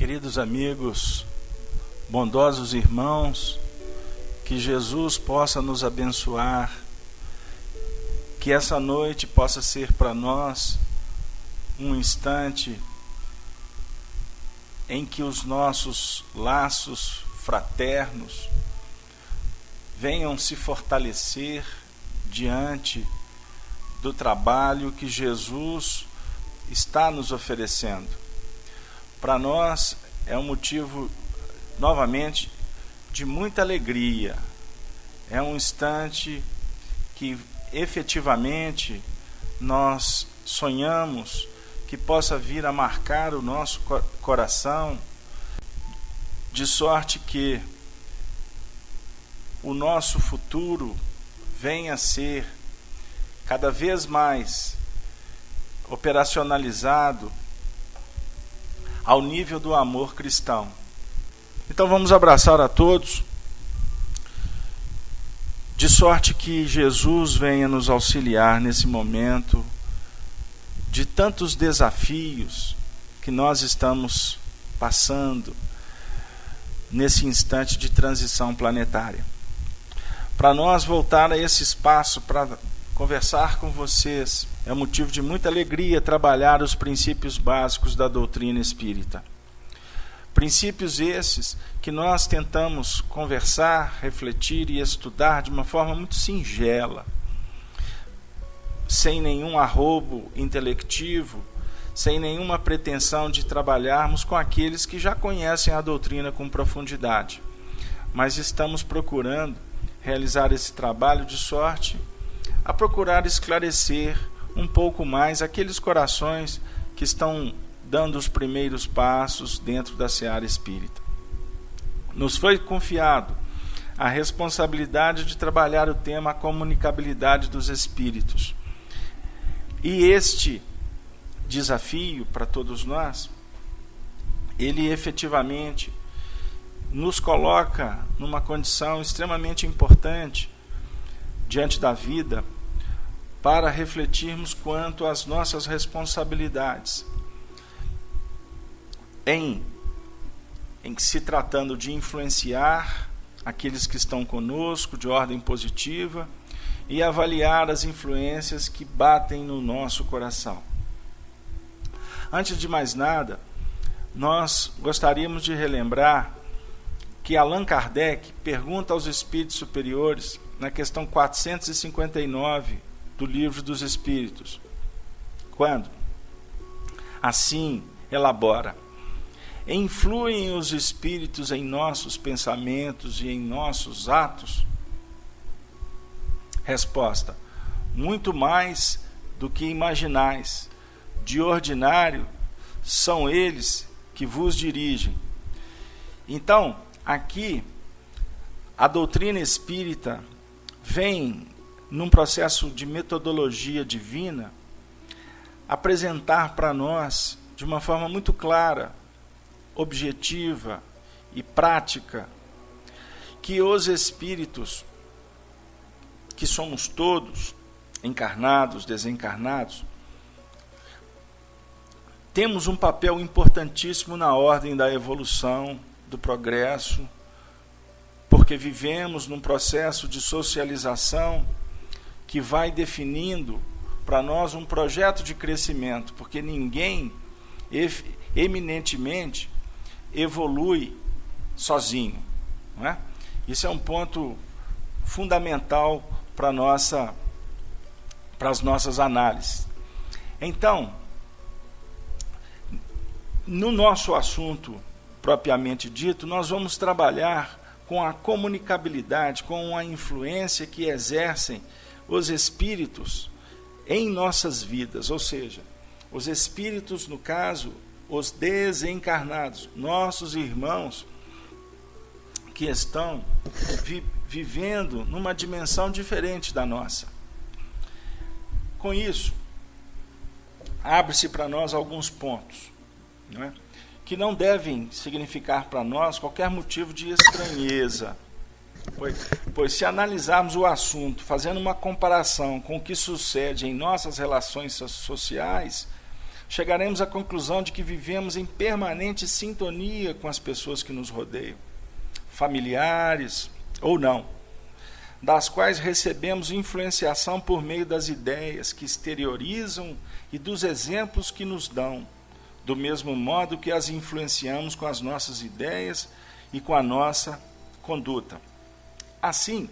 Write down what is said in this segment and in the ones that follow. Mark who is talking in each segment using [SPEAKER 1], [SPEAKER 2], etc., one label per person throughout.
[SPEAKER 1] Queridos amigos, bondosos irmãos, que Jesus possa nos abençoar, que essa noite possa ser para nós um instante em que os nossos laços fraternos venham se fortalecer diante do trabalho que Jesus está nos oferecendo. Para nós é um motivo, novamente, de muita alegria. É um instante que efetivamente nós sonhamos que possa vir a marcar o nosso coração, de sorte que o nosso futuro venha a ser cada vez mais operacionalizado ao nível do amor cristão. Então vamos abraçar a todos, de sorte que Jesus venha nos auxiliar nesse momento de tantos desafios que nós estamos passando nesse instante de transição planetária. Para nós voltar a esse espaço para conversar com vocês, é motivo de muita alegria trabalhar os princípios básicos da doutrina espírita. Princípios esses que nós tentamos conversar, refletir e estudar de uma forma muito singela, sem nenhum arrobo intelectivo, sem nenhuma pretensão de trabalharmos com aqueles que já conhecem a doutrina com profundidade. Mas estamos procurando realizar esse trabalho de sorte a procurar esclarecer um pouco mais aqueles corações que estão dando os primeiros passos dentro da seara espírita. Nos foi confiado a responsabilidade de trabalhar o tema comunicabilidade dos espíritos. E este desafio para todos nós, ele efetivamente nos coloca numa condição extremamente importante diante da vida para refletirmos quanto às nossas responsabilidades em se tratando de influenciar aqueles que estão conosco de ordem positiva e avaliar as influências que batem no nosso coração. Antes de mais nada, nós gostaríamos de relembrar que Allan Kardec pergunta aos espíritos superiores, na questão 459 do Livro dos Espíritos, quando assim elabora: influem os espíritos em nossos pensamentos e em nossos atos? Resposta: muito mais do que imaginais. De ordinário, são eles que vos dirigem. Então, aqui, a doutrina espírita vem, num processo de metodologia divina, apresentar para nós, de uma forma muito clara, objetiva e prática, que os espíritos, que somos todos, encarnados, desencarnados, temos um papel importantíssimo na ordem da evolução, do progresso, porque vivemos num processo de socialização que vai definindo para nós um projeto de crescimento, porque ninguém eminentemente evolui sozinho, não é? Isso é um ponto fundamental para as nossas análises. Então, no nosso assunto propriamente dito, nós vamos trabalhar com a comunicabilidade, com a influência que exercem os espíritos em nossas vidas, ou seja, os espíritos, no caso, os desencarnados, nossos irmãos que estão vivendo numa dimensão diferente da nossa. Com isso, abre-se para nós alguns pontos, não é? Que não devem significar para nós qualquer motivo de estranheza, pois se analisarmos o assunto fazendo uma comparação com o que sucede em nossas relações sociais, chegaremos à conclusão de que vivemos em permanente sintonia com as pessoas que nos rodeiam, familiares ou não, das quais recebemos influenciação por meio das ideias que exteriorizam e dos exemplos que nos dão, do mesmo modo que as influenciamos com as nossas ideias e com a nossa conduta. Assim,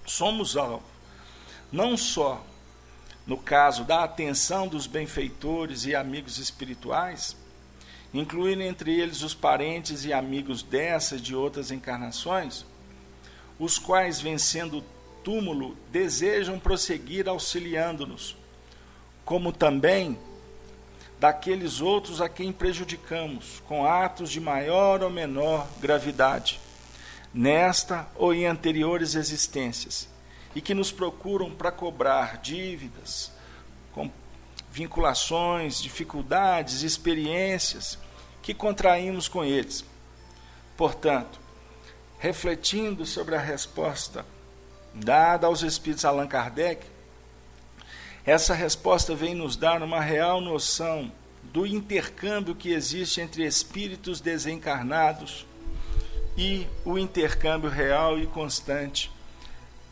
[SPEAKER 1] somos alvo, não só no caso da atenção dos benfeitores e amigos espirituais, incluindo entre eles os parentes e amigos dessa e de outras encarnações, os quais, vencendo o túmulo, desejam prosseguir auxiliando-nos, como também daqueles outros a quem prejudicamos, com atos de maior ou menor gravidade, nesta ou em anteriores existências, e que nos procuram para cobrar dívidas, com vinculações, dificuldades, experiências que contraímos com eles. Portanto, refletindo sobre a resposta dada aos espíritos Allan Kardec, essa resposta vem nos dar uma real noção do intercâmbio que existe entre espíritos desencarnados e o intercâmbio real e constante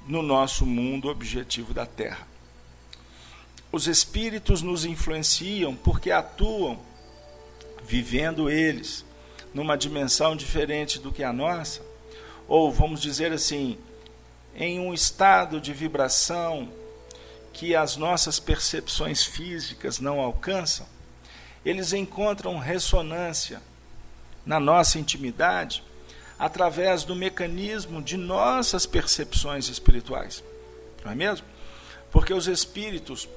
[SPEAKER 1] no nosso mundo objetivo da Terra. Os espíritos nos influenciam porque atuam, vivendo eles, numa dimensão diferente do que a nossa, ou vamos dizer assim, em um estado de vibração que as nossas percepções físicas não alcançam. Eles encontram ressonância na nossa intimidade através do mecanismo de nossas percepções espirituais, não é mesmo? Porque os espíritos,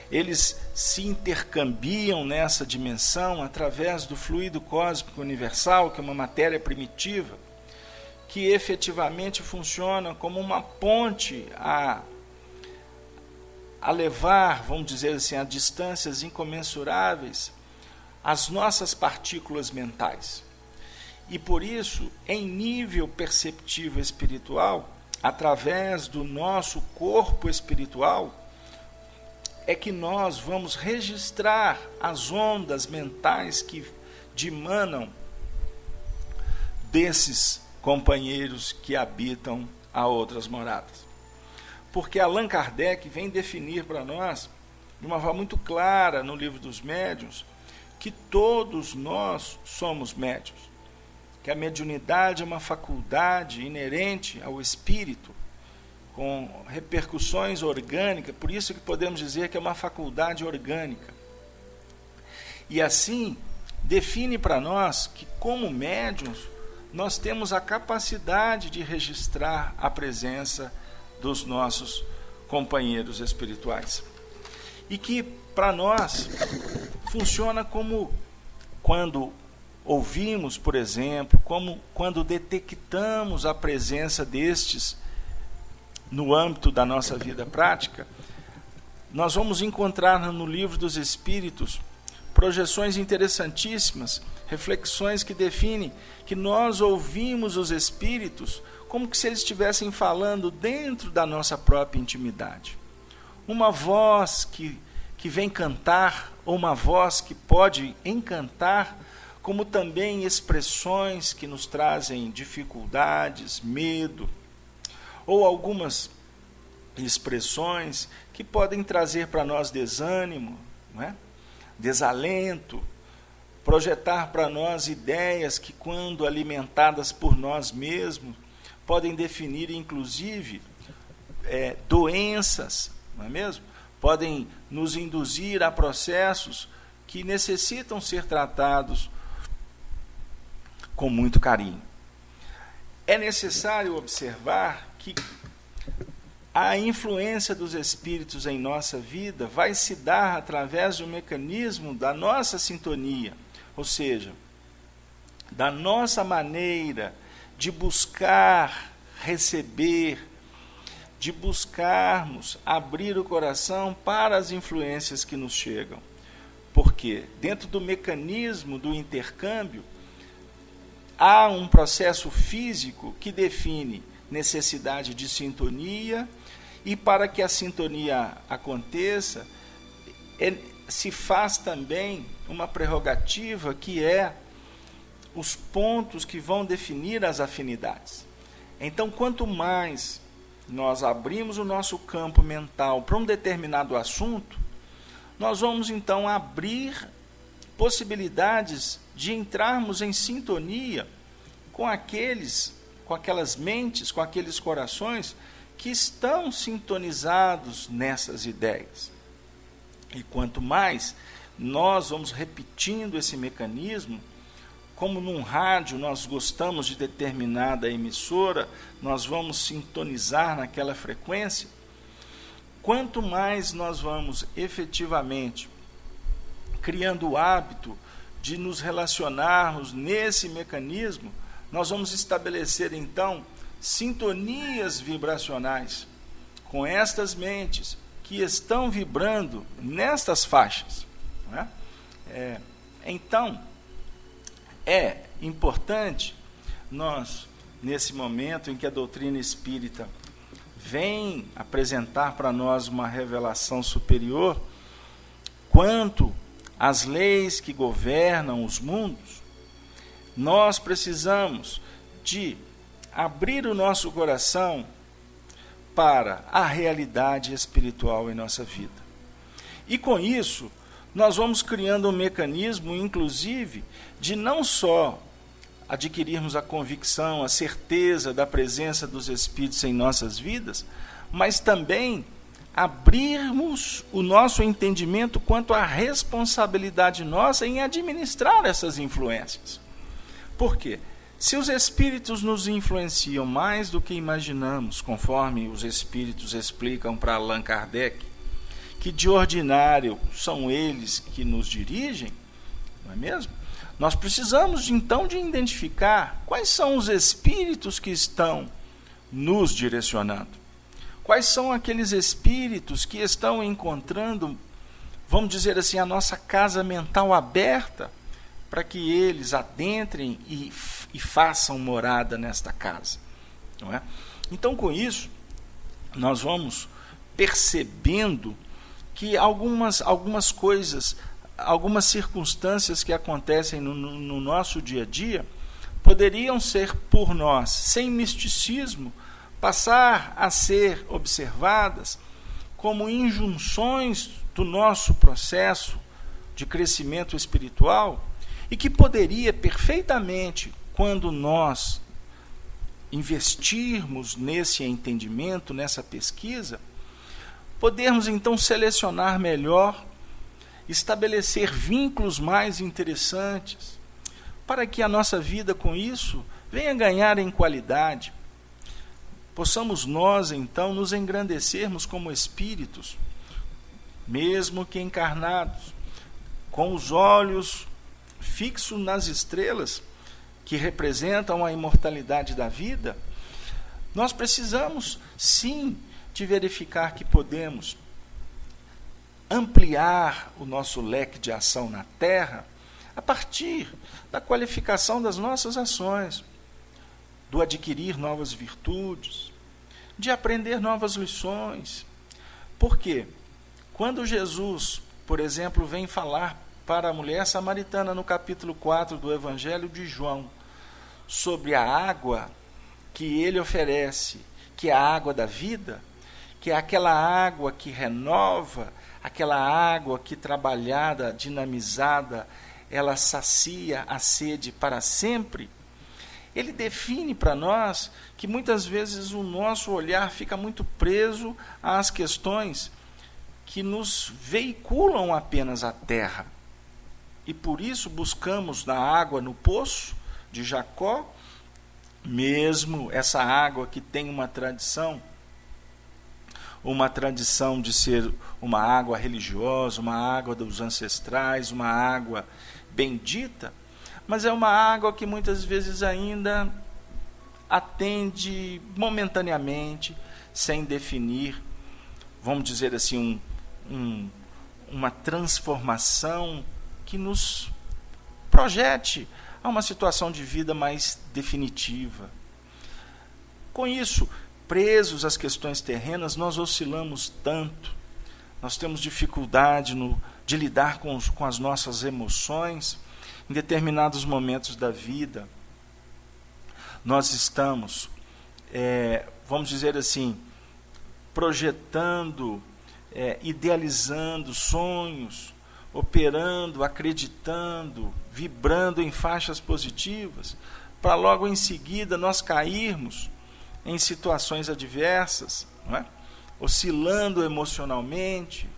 [SPEAKER 1] eles se intercambiam nessa dimensão através do fluido cósmico universal, que é uma matéria primitiva, que efetivamente funciona como uma ponte a levar, vamos dizer assim, a distâncias incomensuráveis as nossas partículas mentais. E por isso, em nível perceptivo espiritual, através do nosso corpo espiritual, é que nós vamos registrar as ondas mentais que dimanam desses companheiros que habitam a outras moradas. Porque Allan Kardec vem definir para nós, de uma forma muito clara no Livro dos Médiuns, que todos nós somos médiuns, que a mediunidade é uma faculdade inerente ao espírito, com repercussões orgânicas, por isso que podemos dizer que é uma faculdade orgânica. E assim, define para nós que, como médiuns, nós temos a capacidade de registrar a presença dos nossos companheiros espirituais. E que, para nós, funciona como quando ouvimos, por exemplo, como quando detectamos a presença destes no âmbito da nossa vida prática, nós vamos encontrar no Livro dos Espíritos projeções interessantíssimas, reflexões que definem que nós ouvimos os espíritos como que se eles estivessem falando dentro da nossa própria intimidade. Uma voz que vem cantar, ou uma voz que pode encantar, como também expressões que nos trazem dificuldades, medo, ou algumas expressões que podem trazer para nós desânimo, não é? Desalento, projetar para nós ideias que, quando alimentadas por nós mesmos, podem definir, inclusive, doenças, não é mesmo? Podem nos induzir a processos que necessitam ser tratados com muito carinho. É necessário observar que a influência dos espíritos em nossa vida vai se dar através do mecanismo da nossa sintonia, ou seja, da nossa maneira de buscar receber, de buscarmos abrir o coração para as influências que nos chegam. Porque dentro do mecanismo do intercâmbio, há um processo físico que define necessidade de sintonia, e para que a sintonia aconteça, se faz também uma prerrogativa que é os pontos que vão definir as afinidades. Então, quanto mais nós abrimos o nosso campo mental para um determinado assunto, nós vamos então abrir possibilidades de entrarmos em sintonia com aquelas mentes, com aqueles corações que estão sintonizados nessas ideias. E quanto mais nós vamos repetindo esse mecanismo, como num rádio nós gostamos de determinada emissora, nós vamos sintonizar naquela frequência, quanto mais nós vamos efetivamente criando o hábito de nos relacionarmos nesse mecanismo, nós vamos estabelecer então sintonias vibracionais com estas mentes que estão vibrando nestas faixas. Não é? Então, é importante nós, nesse momento em que a doutrina espírita vem apresentar para nós uma revelação superior quanto às leis que governam os mundos, nós precisamos de abrir o nosso coração para a realidade espiritual em nossa vida. E com isso, nós vamos criando um mecanismo, inclusive, de não só adquirirmos a convicção, a certeza da presença dos Espíritos em nossas vidas, mas também abrirmos o nosso entendimento quanto à responsabilidade nossa em administrar essas influências. Por quê? Se os Espíritos nos influenciam mais do que imaginamos, conforme os Espíritos explicam para Allan Kardec, que de ordinário são eles que nos dirigem, não é mesmo? Nós precisamos então de identificar quais são os espíritos que estão nos direcionando. Quais são aqueles espíritos que estão encontrando, vamos dizer assim, a nossa casa mental aberta para que eles adentrem e façam morada nesta casa, não é? Então, com isso, nós vamos percebendo que algumas coisas, algumas circunstâncias que acontecem no nosso dia a dia, poderiam ser por nós, sem misticismo, passar a ser observadas como injunções do nosso processo de crescimento espiritual e que poderia perfeitamente, quando nós investirmos nesse entendimento, nessa pesquisa, podermos então selecionar melhor, estabelecer vínculos mais interessantes, para que a nossa vida com isso venha ganhar em qualidade. Possamos nós então nos engrandecermos como espíritos, mesmo que encarnados, com os olhos fixos nas estrelas, que representam a imortalidade da vida. Nós precisamos sim de verificar que podemos ampliar o nosso leque de ação na Terra a partir da qualificação das nossas ações, do adquirir novas virtudes, de aprender novas lições. Por quê? Quando Jesus, por exemplo, vem falar para a mulher samaritana no capítulo 4 do Evangelho de João, sobre a água que ele oferece, que é a água da vida, que é aquela água que renova, aquela água que trabalhada, dinamizada, ela sacia a sede para sempre. Ele define para nós que muitas vezes o nosso olhar fica muito preso às questões que nos veiculam apenas a terra. E por isso buscamos na água no poço de Jacó, mesmo essa água que tem uma tradição de ser uma água religiosa, uma água dos ancestrais, uma água bendita, mas é uma água que muitas vezes ainda atende momentaneamente, sem definir, vamos dizer assim, uma transformação que nos projete a uma situação de vida mais definitiva. Com isso, presos às questões terrenas, nós oscilamos tanto, nós temos dificuldade de lidar com as nossas emoções. Em determinados momentos da vida, nós estamos, vamos dizer assim, projetando, idealizando sonhos, operando, acreditando, vibrando em faixas positivas, para logo em seguida nós cairmos em situações adversas, não é? Oscilando emocionalmente,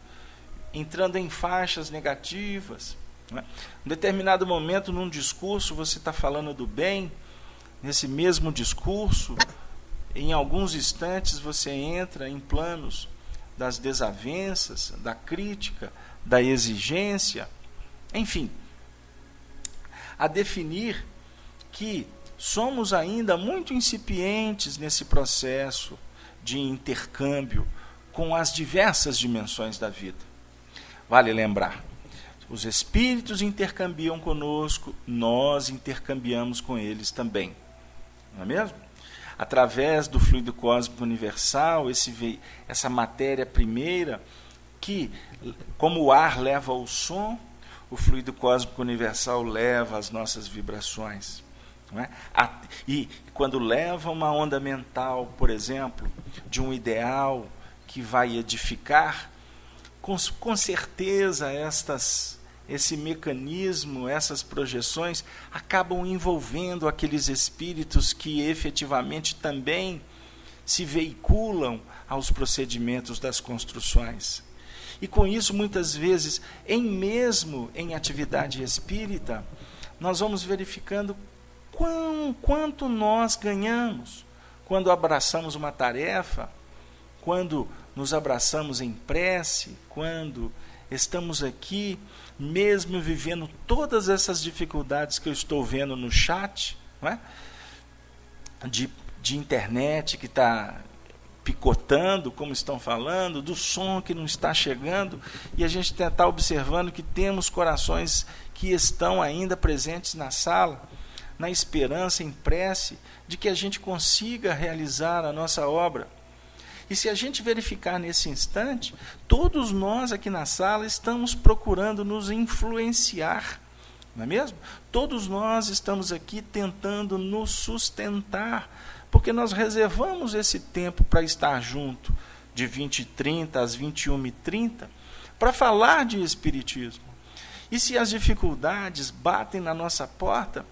[SPEAKER 1] entrando em faixas negativas. Não é? Em determinado momento, num discurso, você está falando do bem, nesse mesmo discurso, em alguns instantes você entra em planos das desavenças, da crítica, da exigência, enfim, a definir que somos ainda muito incipientes nesse processo de intercâmbio com as diversas dimensões da vida. Vale lembrar, os espíritos intercambiam conosco, nós intercambiamos com eles também. Não é mesmo? Através do fluido cósmico universal, essa matéria primeira, que, como o ar leva o som, o fluido cósmico universal leva as nossas vibrações. Não é? E quando leva uma onda mental, por exemplo, de um ideal que vai edificar, com certeza esse mecanismo, essas projeções, acabam envolvendo aqueles espíritos que efetivamente também se veiculam aos procedimentos das construções. E com isso, muitas vezes, mesmo em atividade espírita, nós vamos verificando quanto nós ganhamos quando abraçamos uma tarefa, quando nos abraçamos em prece, quando estamos aqui, mesmo vivendo todas essas dificuldades que eu estou vendo no chat, não é? de internet que está picotando, como estão falando, do som que não está chegando, e a gente está observando que temos corações que estão ainda presentes na sala, na esperança, em prece, de que a gente consiga realizar a nossa obra. E se a gente verificar nesse instante, todos nós aqui na sala estamos procurando nos influenciar, não é mesmo? Todos nós estamos aqui tentando nos sustentar, porque nós reservamos esse tempo para estar junto, de 20h30 às 21h30, para falar de Espiritismo. E se as dificuldades batem na nossa porta,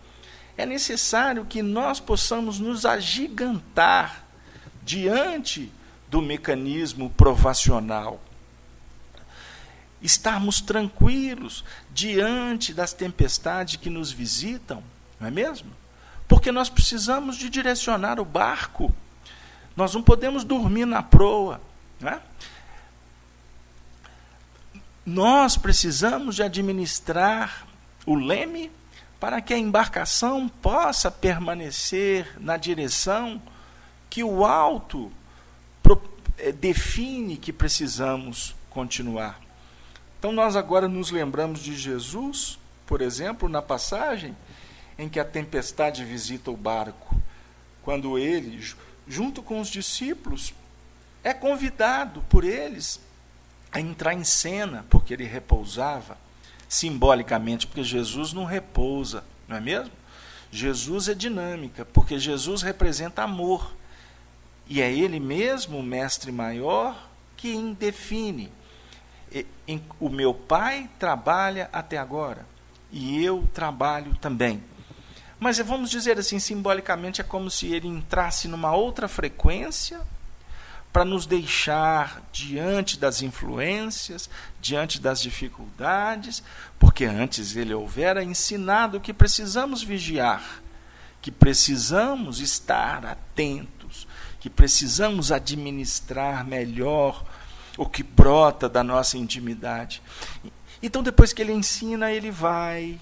[SPEAKER 1] é necessário que nós possamos nos agigantar diante do mecanismo provacional. Estarmos tranquilos diante das tempestades que nos visitam, não é mesmo? Porque nós precisamos de direcionar o barco. Nós não podemos dormir na proa, não é? Nós precisamos de administrar o leme para que a embarcação possa permanecer na direção que o alto define que precisamos continuar. Então nós agora nos lembramos de Jesus, por exemplo, na passagem em que a tempestade visita o barco, quando ele, junto com os discípulos, é convidado por eles a entrar em cena, porque ele repousava, simbolicamente, porque Jesus não repousa, não é mesmo? Jesus é dinâmica, porque Jesus representa amor, e é ele mesmo, o mestre maior, quem define. O meu Pai trabalha até agora, e eu trabalho também. Mas vamos dizer assim, simbolicamente, é como se ele entrasse numa outra frequência para nos deixar diante das influências, diante das dificuldades, porque antes ele houvera ensinado que precisamos vigiar, que precisamos estar atentos, que precisamos administrar melhor o que brota da nossa intimidade. Então, depois que ele ensina, ele vai.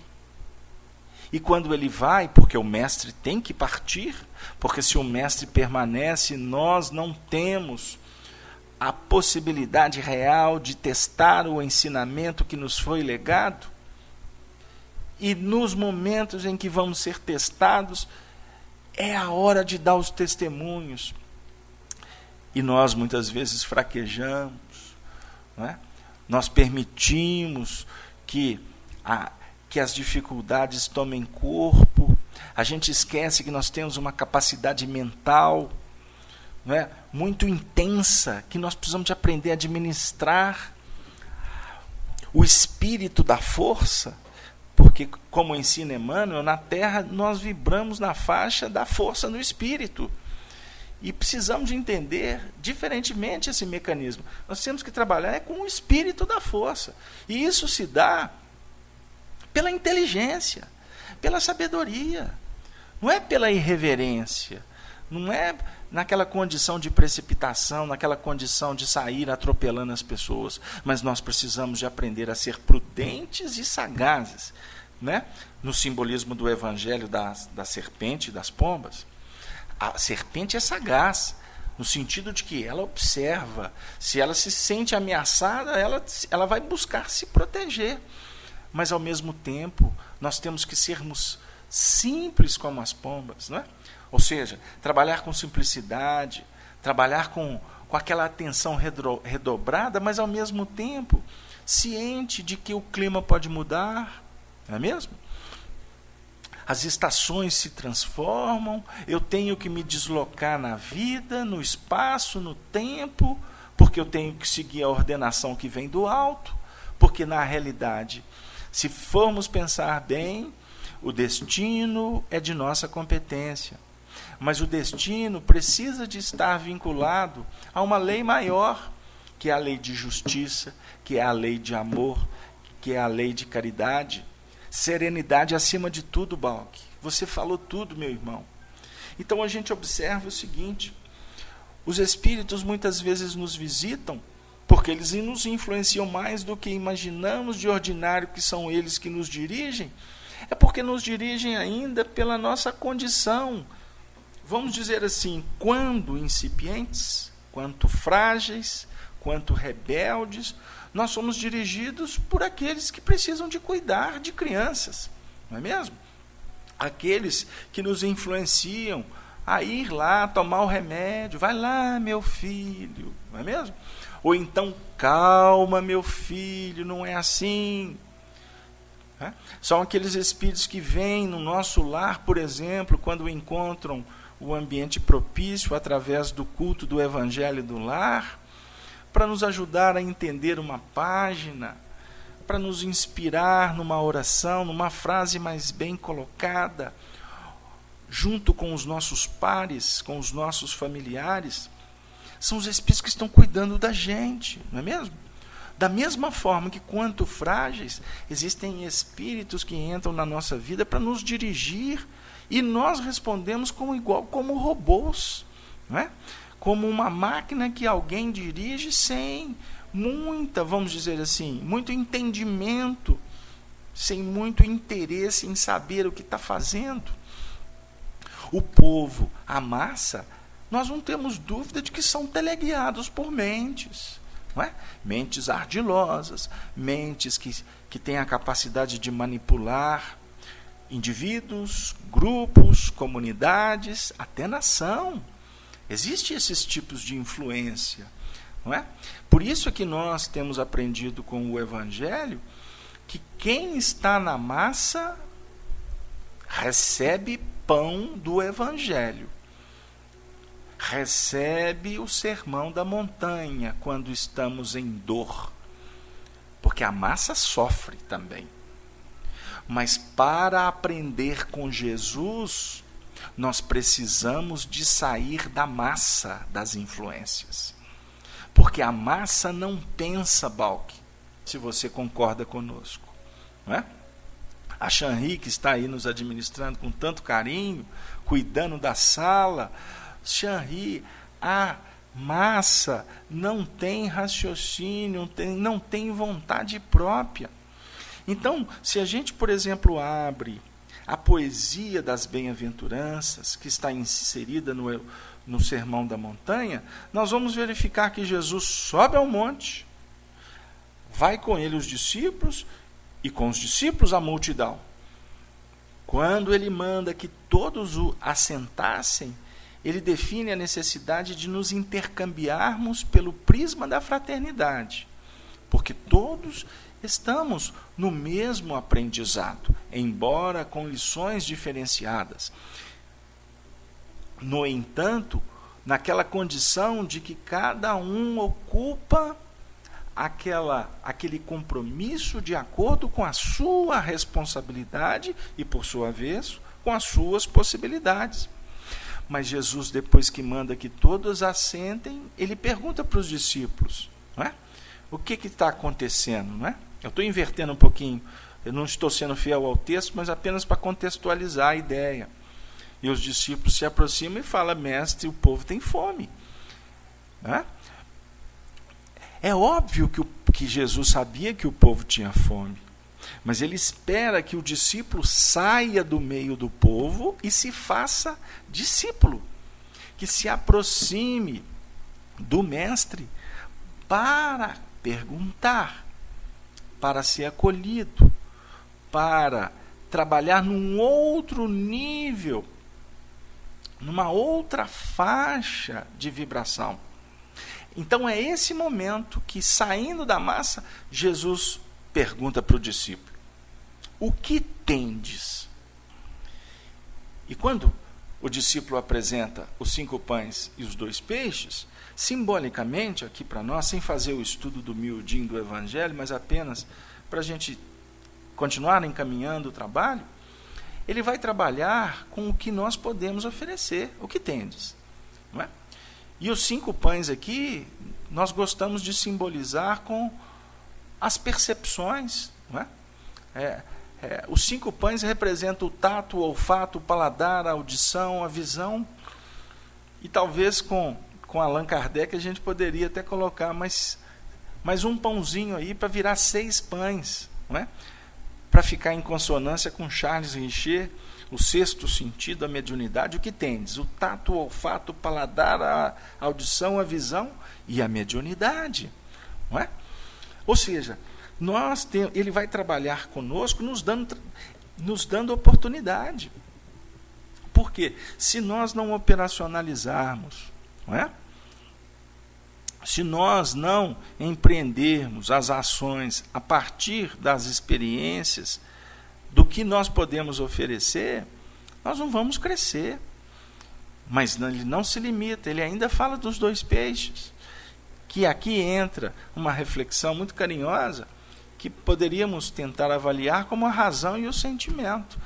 [SPEAKER 1] E quando ele vai, porque o mestre tem que partir, porque se o mestre permanece, nós não temos a possibilidade real de testar o ensinamento que nos foi legado. E nos momentos em que vamos ser testados, é a hora de dar os testemunhos. E nós muitas vezes fraquejamos, não é? nós permitimos que as dificuldades tomem corpo, a gente esquece que nós temos uma capacidade mental, não é, muito intensa, que nós precisamos de aprender a administrar o espírito da força, porque, como ensina Emmanuel, na Terra nós vibramos na faixa da força no espírito. E precisamos de entender diferentemente esse mecanismo. Nós temos que trabalhar com o espírito da força. E isso se dá pela inteligência, pela sabedoria. Não é pela irreverência. Não é naquela condição de precipitação, naquela condição de sair atropelando as pessoas. Mas nós precisamos de aprender a ser prudentes e sagazes. Né? No simbolismo do evangelho da serpente e das pombas, a serpente é sagaz, no sentido de que ela observa. Se ela se sente ameaçada, ela vai buscar se proteger. Mas, ao mesmo tempo, nós temos que sermos simples como as pombas. Não é? Ou seja, trabalhar com simplicidade, trabalhar com aquela atenção redobrada, mas, ao mesmo tempo, ciente de que o clima pode mudar. Não é mesmo? As estações se transformam, eu tenho que me deslocar na vida, no espaço, no tempo, porque eu tenho que seguir a ordenação que vem do alto, porque, na realidade, se formos pensar bem, o destino é de nossa competência. Mas o destino precisa de estar vinculado a uma lei maior, que é a lei de justiça, que é a lei de amor, que é a lei de caridade. Serenidade acima de tudo, Balk. Você falou tudo, meu irmão. Então a gente observa o seguinte: os espíritos muitas vezes nos visitam porque eles nos influenciam mais do que imaginamos de ordinário que são eles que nos dirigem. É porque nos dirigem ainda pela nossa condição, vamos dizer assim, quando incipientes, quanto frágeis, quanto rebeldes. Nós somos dirigidos por aqueles que precisam de cuidar de crianças, não é mesmo? Aqueles que nos influenciam a ir lá tomar o remédio. Vai lá, meu filho, não é mesmo? Ou então, calma, meu filho, não é assim. É? São aqueles espíritos que vêm no nosso lar, por exemplo, quando encontram o ambiente propício através do culto do Evangelho do Lar, para nos ajudar a entender uma página, para nos inspirar numa oração, numa frase mais bem colocada, junto com os nossos pares, com os nossos familiares. São os espíritos que estão cuidando da gente, não é mesmo? Da mesma forma que, quanto frágeis, existem espíritos que entram na nossa vida para nos dirigir, e nós respondemos como robôs, não é? Como uma máquina que alguém dirige sem vamos dizer assim, muito entendimento, sem muito interesse em saber o que está fazendo. O povo, a massa, nós não temos dúvida de que são teleguiados por mentes, não é? Mentes ardilosas, mentes que têm a capacidade de manipular indivíduos, grupos, comunidades, até nação. Existem esses tipos de influência, não é? Por isso é que nós temos aprendido com o Evangelho que quem está na massa recebe pão do Evangelho, recebe o sermão da montanha quando estamos em dor, porque a massa sofre também. Mas para aprender com Jesus, nós precisamos de sair da massa das influências. Porque a massa não pensa, Balk, se você concorda conosco. Não é? A Shanri, que está aí nos administrando com tanto carinho, cuidando da sala. Shanri, a massa não tem raciocínio, não tem vontade própria. Então, se a gente, por exemplo, abre a poesia das bem-aventuranças, que está inserida no Sermão da Montanha, nós vamos verificar que Jesus sobe ao monte, vai com ele os discípulos, e com os discípulos a multidão. Quando ele manda que todos o assentassem, ele define a necessidade de nos intercambiarmos pelo prisma da fraternidade. porque todos estamos no mesmo aprendizado, embora com lições diferenciadas. No entanto, naquela condição de que cada um ocupa aquele compromisso de acordo com a sua responsabilidade e, por sua vez, com as suas possibilidades. Mas Jesus, depois que manda que todos assentem, ele pergunta para os discípulos, não é? O que está acontecendo, não é? Eu estou invertendo um pouquinho, eu não estou sendo fiel ao texto, mas apenas para contextualizar a ideia. E os discípulos se aproximam e falam: mestre, o povo tem fome. Não é? É óbvio que Jesus sabia que o povo tinha fome, mas ele espera que o discípulo saia do meio do povo e se faça discípulo, que se aproxime do mestre para perguntar, para ser acolhido, para trabalhar num outro nível, numa outra faixa de vibração. Então é esse momento que, saindo da massa, Jesus pergunta para o discípulo: o que tendes? E quando o discípulo apresenta os 5 pães e os 2 peixes, simbolicamente aqui para nós, sem fazer o estudo do miudinho do Evangelho, mas apenas para a gente continuar encaminhando o trabalho, ele vai trabalhar com o que nós podemos oferecer, o que tendes, não é? E os 5 pães aqui, nós gostamos de simbolizar com as percepções, não é? Os 5 pães representam o tato, o olfato, o paladar, a audição, a visão. E talvez com Allan Kardec a gente poderia até colocar mais um pãozinho aí para virar 6 pães, não é? Para ficar em consonância com Charles Richer, o 6º sentido, a mediunidade. O que tendes? O tato, o olfato, o paladar, a audição, a visão e a mediunidade, não é? Ou seja, ele vai trabalhar conosco nos dando oportunidade. Porque se nós não operacionalizarmos, não é? Se nós não empreendermos as ações a partir das experiências, do que nós podemos oferecer, nós não vamos crescer. Mas ele não se limita, ele ainda fala dos 2 peixes, que aqui entra uma reflexão muito carinhosa, que poderíamos tentar avaliar como a razão e o sentimento,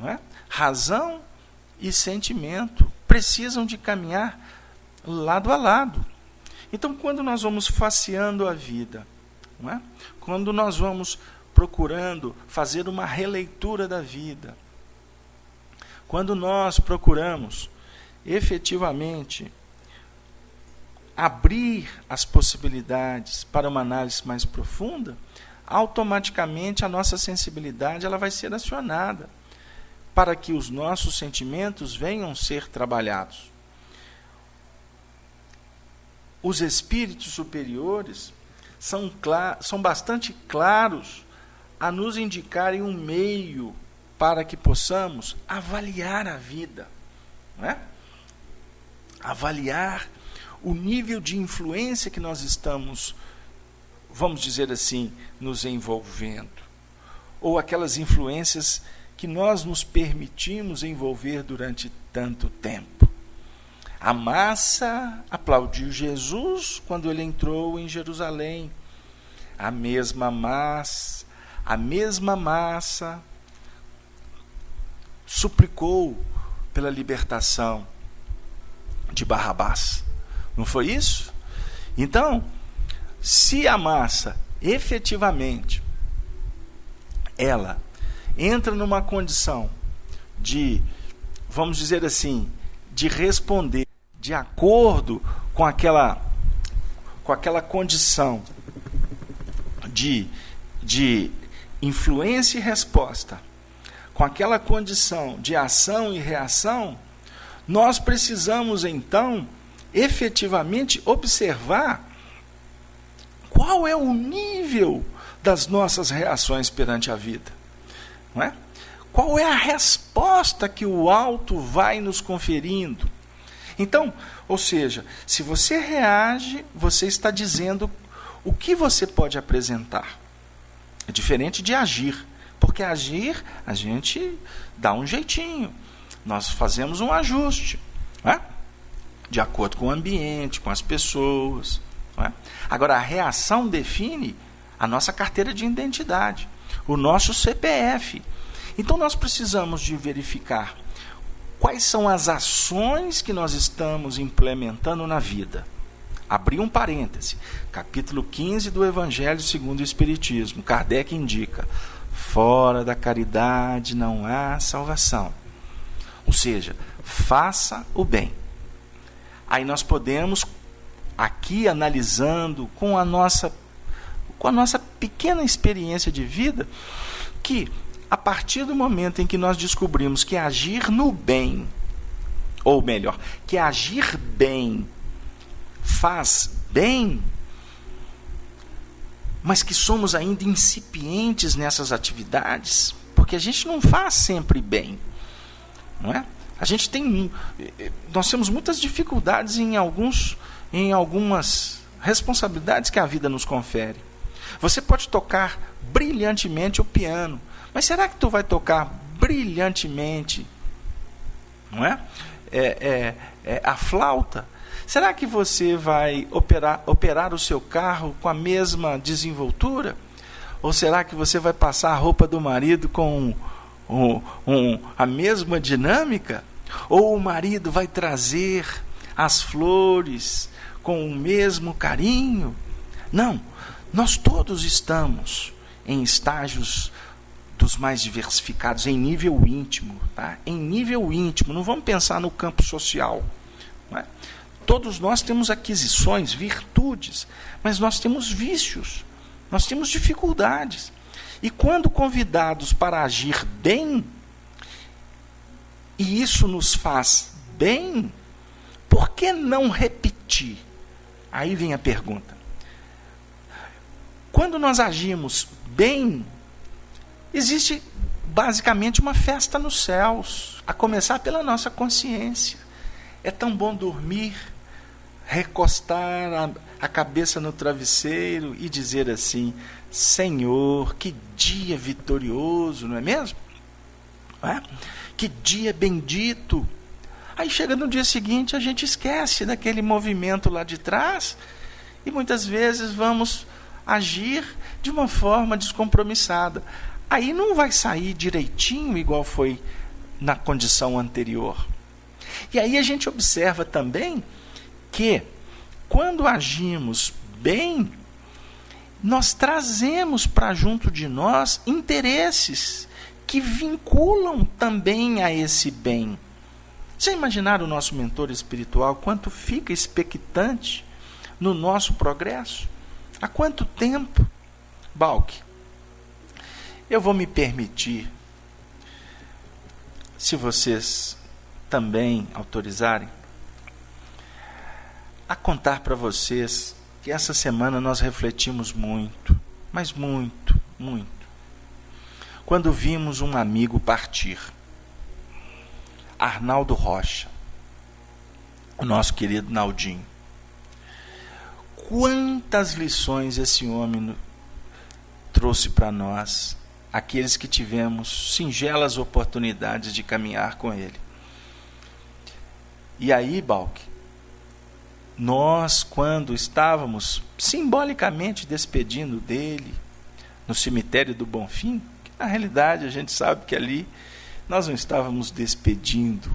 [SPEAKER 1] não é? Razão e sentimento precisam de caminhar lado a lado. Então, quando nós vamos faceando a vida, não é? Quando nós vamos procurando fazer uma releitura da vida, quando nós procuramos efetivamente abrir as possibilidades para uma análise mais profunda, automaticamente a nossa sensibilidade ela vai ser acionada para que os nossos sentimentos venham ser trabalhados. Os espíritos superiores são bastante claros a nos indicarem um meio para que possamos avaliar a vida, não é? Avaliar o nível de influência que nós estamos, vamos dizer assim, nos envolvendo, ou aquelas influências que nós nos permitimos envolver durante tanto tempo. A massa aplaudiu Jesus quando ele entrou em Jerusalém. A mesma massa suplicou pela libertação de Barrabás. Não foi isso? Então, se a massa efetivamente ela entra numa condição de, vamos dizer assim, de responder de acordo com aquela condição de influência e resposta, com aquela condição de ação e reação, nós precisamos então efetivamente observar qual é o nível das nossas reações perante a vida, não é? Qual é a resposta que o alto vai nos conferindo? Então, ou seja, se você reage, você está dizendo o que você pode apresentar? É diferente de agir, porque agir a gente dá um jeitinho, nós fazemos um ajuste, não é? De acordo com o ambiente, com as pessoas. Não é? Agora, a reação define a nossa carteira de identidade, o nosso CPF. Então, nós precisamos de verificar quais são as ações que nós estamos implementando na vida. Abri um parêntese, capítulo 15 do Evangelho segundo o Espiritismo. Kardec indica: fora da caridade não há salvação. Ou seja, faça o bem. Aí nós podemos, aqui analisando com a nossa pequena experiência de vida, que a partir do momento em que nós descobrimos que agir no bem, ou melhor, que agir bem faz bem, mas que somos ainda incipientes nessas atividades, porque a gente não faz sempre bem, não é? Nós temos muitas dificuldades em algumas responsabilidades que a vida nos confere. Você pode tocar brilhantemente o piano, mas será que tu vai tocar brilhantemente, não é? A flauta? Será que você vai operar o seu carro com a mesma desenvoltura? Ou será que você vai passar a roupa do marido com a mesma dinâmica? Ou o marido vai trazer as flores com o mesmo carinho? Não, nós todos estamos em estágios dos mais diversificados, em nível íntimo, tá? Em nível íntimo, não vamos pensar no campo social, não é? Todos nós temos aquisições, virtudes, mas nós temos vícios, nós temos dificuldades. E quando convidados para agir bem, e isso nos faz bem, por que não repetir? Aí vem a pergunta. Quando nós agimos bem, existe basicamente uma festa nos céus, a começar pela nossa consciência. É tão bom dormir, recostar a cabeça no travesseiro e dizer assim: Senhor, que dia vitorioso, não é mesmo? Não é? Que dia bendito. Aí chega no dia seguinte, a gente esquece daquele movimento lá de trás e muitas vezes vamos agir de uma forma descompromissada. Aí não vai sair direitinho igual foi na condição anterior. E aí a gente observa também que quando agimos bem, nós trazemos para junto de nós interesses que vinculam também a esse bem. Já imaginaram o nosso mentor espiritual quanto fica expectante no nosso progresso? Há quanto tempo? Balque, eu vou me permitir, se vocês também autorizarem, a contar para vocês que essa semana nós refletimos muito, mas muito, muito, quando vimos um amigo partir, Arnaldo Rocha, o nosso querido Naldinho. Quantas lições esse homem trouxe para nós, aqueles que tivemos singelas oportunidades de caminhar com ele. E aí, Balque, nós, quando estávamos simbolicamente despedindo dele no cemitério do Bonfim, que na realidade a gente sabe que ali nós não estávamos despedindo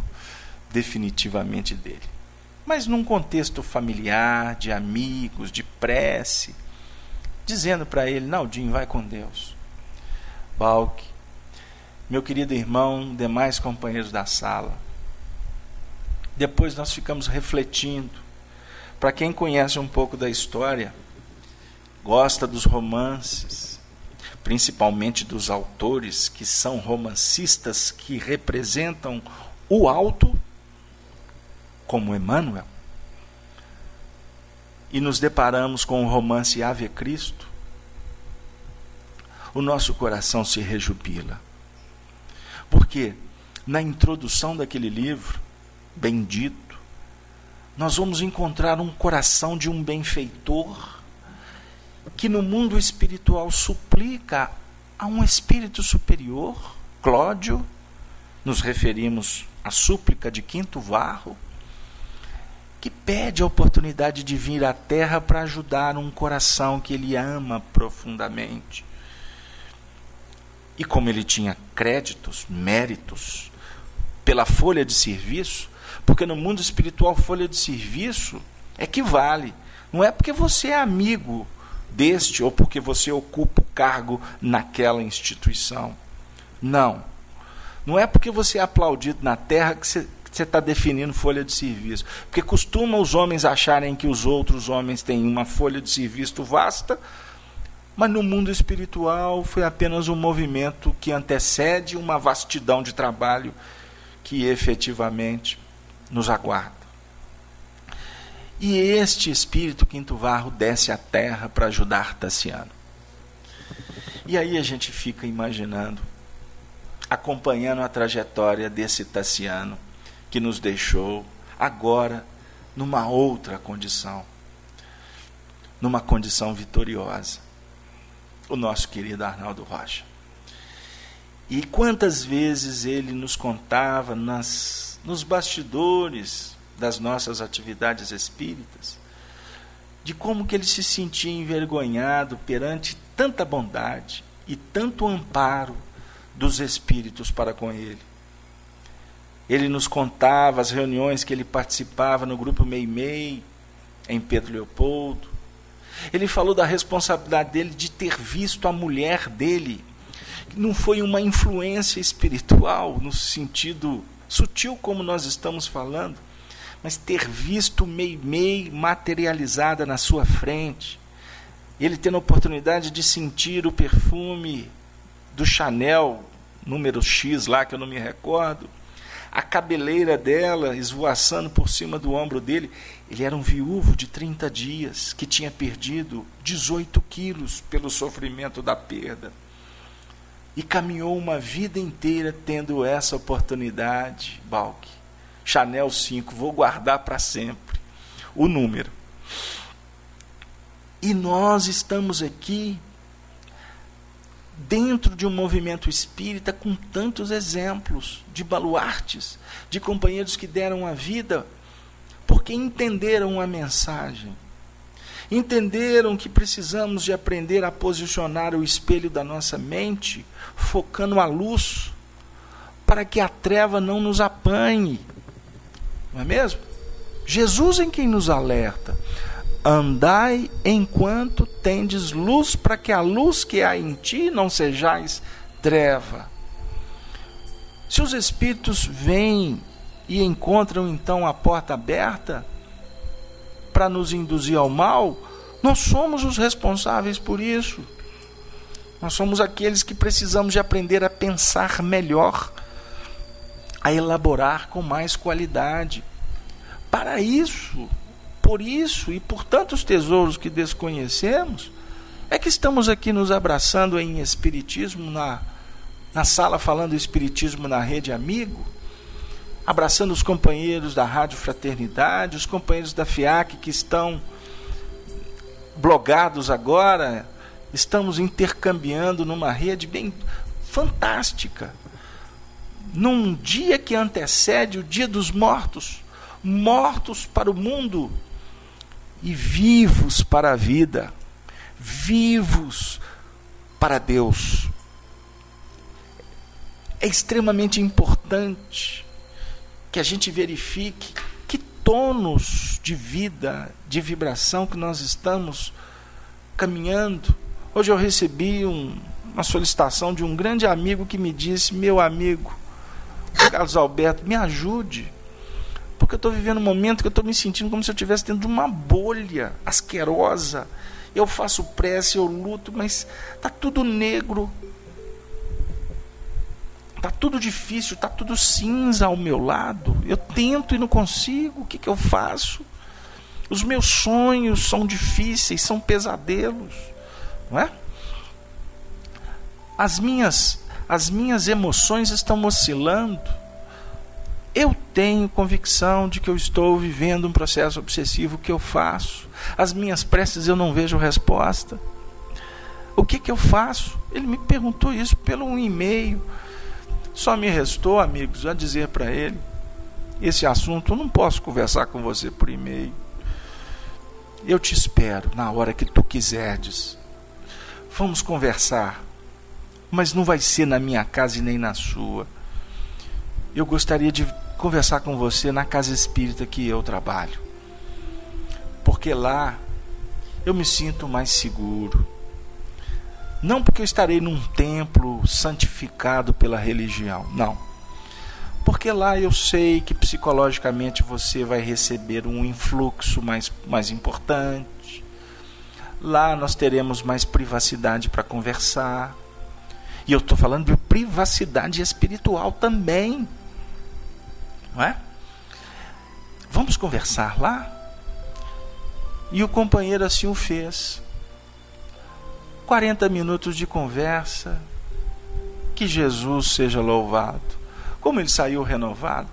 [SPEAKER 1] definitivamente dele, mas num contexto familiar, de amigos, de prece, dizendo para ele: Naldinho, vai com Deus. Balque, meu querido irmão, demais companheiros da sala, depois nós ficamos refletindo. Para quem conhece um pouco da história, gosta dos romances, principalmente dos autores que são romancistas que representam o alto, como Emmanuel, e nos deparamos com o romance Ave Cristo, o nosso coração se rejubila. Porque na introdução daquele livro, bendito, nós vamos encontrar um coração de um benfeitor que no mundo espiritual suplica a um espírito superior, Cláudio, nos referimos à súplica de Quinto Varro, que pede a oportunidade de vir à Terra para ajudar um coração que ele ama profundamente. E como ele tinha créditos, méritos, pela folha de serviço, porque no mundo espiritual folha de serviço equivale. Não é porque você é amigo deste ou porque você ocupa o cargo naquela instituição. Não. Não é porque você é aplaudido na terra que você está definindo folha de serviço. Porque costumam os homens acharem que os outros homens têm uma folha de serviço vasta, mas no mundo espiritual foi apenas um movimento que antecede uma vastidão de trabalho que efetivamente nos aguarda. E este espírito Quinto Varro desce à terra para ajudar Tassiano. E aí a gente fica imaginando, acompanhando a trajetória desse Tassiano que nos deixou agora numa outra condição, numa condição vitoriosa, o nosso querido Arnaldo Rocha. E quantas vezes ele nos contava nos bastidores das nossas atividades espíritas, de como que ele se sentia envergonhado perante tanta bondade e tanto amparo dos espíritos para com ele. Ele nos contava as reuniões que ele participava no grupo Meimei, em Pedro Leopoldo. Ele falou da responsabilidade dele de ter visto a mulher dele, que não foi uma influência espiritual, no sentido sutil como nós estamos falando, mas ter visto Meimei materializada na sua frente. Ele tendo a oportunidade de sentir o perfume do Chanel, número X lá, que eu não me recordo, a cabeleira dela esvoaçando por cima do ombro dele. Ele era um viúvo de 30 dias, que tinha perdido 18 quilos pelo sofrimento da perda. E caminhou uma vida inteira tendo essa oportunidade, Balque. Chanel 5, vou guardar para sempre o número. E nós estamos aqui dentro de um movimento espírita com tantos exemplos de baluartes, de companheiros que deram a vida porque entenderam a mensagem, entenderam que precisamos de aprender a posicionar o espelho da nossa mente, focando a luz, para que a treva não nos apanhe. Não é mesmo? Jesus em quem nos alerta: andai enquanto tendes luz, para que a luz que há em ti não sejais treva. Se os espíritos vêm e encontram então a porta aberta para nos induzir ao mal, nós somos os responsáveis por isso. Nós somos aqueles que precisamos de aprender a pensar melhor, a elaborar com mais qualidade. Para isso, por isso e por tantos tesouros que desconhecemos, é que estamos aqui nos abraçando em Espiritismo, na sala falando Espiritismo na Rede Amigo, abraçando os companheiros da Rádio Fraternidade, os companheiros da FIAC que estão blogados agora, estamos intercambiando numa rede bem fantástica, num dia que antecede o Dia dos Mortos, mortos para o mundo e vivos para a vida, vivos para Deus. É extremamente importante que a gente verifique que tônus de vida, de vibração que nós estamos caminhando. Hoje eu recebi uma solicitação de um grande amigo que me disse: meu amigo Carlos Alberto, me ajude, porque eu estou vivendo um momento que eu estou me sentindo como se eu estivesse dentro de uma bolha asquerosa. Eu faço prece, eu luto, mas está tudo negro, está tudo difícil, está tudo cinza ao meu lado. Eu tento e não consigo. O que eu faço? Os meus sonhos são difíceis, são pesadelos, não é? As minhas emoções estão oscilando. Eu tenho convicção de que eu estou vivendo um processo obsessivo. Que eu faço? As minhas preces eu não vejo resposta. O que eu faço? Ele me perguntou isso pelo um e-mail. Só me restou, amigos, a dizer para ele: esse assunto eu não posso conversar com você por e-mail. Eu te espero na hora que tu quiseres. Vamos conversar, mas não vai ser na minha casa e nem na sua. Eu gostaria de conversar com você na casa espírita que eu trabalho, porque lá eu me sinto mais seguro. Não porque eu estarei num templo santificado pela religião, não. Porque lá eu sei que psicologicamente você vai receber um influxo mais importante. Lá nós teremos mais privacidade para conversar. E eu estou falando de privacidade espiritual também. Não é? Vamos conversar lá? E o companheiro assim o fez. 40 minutos de conversa. Que Jesus seja louvado. Como ele saiu renovado.